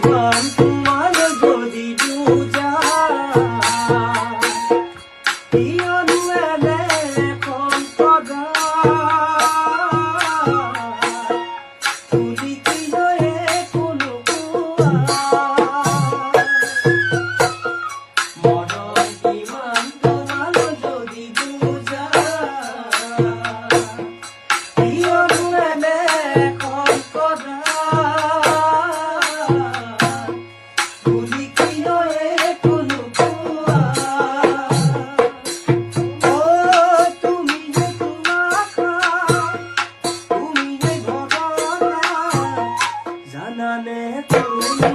ইমান তোমার যদি বুঝা ইয়নু এনে এখন কদা তুলি কি নয়ে কোনো কুয়া মরণ ইমান তোমার যদি বুঝা ইয়নু এনে এখন কদা তুলি কি নয়ে কোনো কুয়া ও তুমি যে তোমাখা তুমি যে ভগবান জানানে তুমি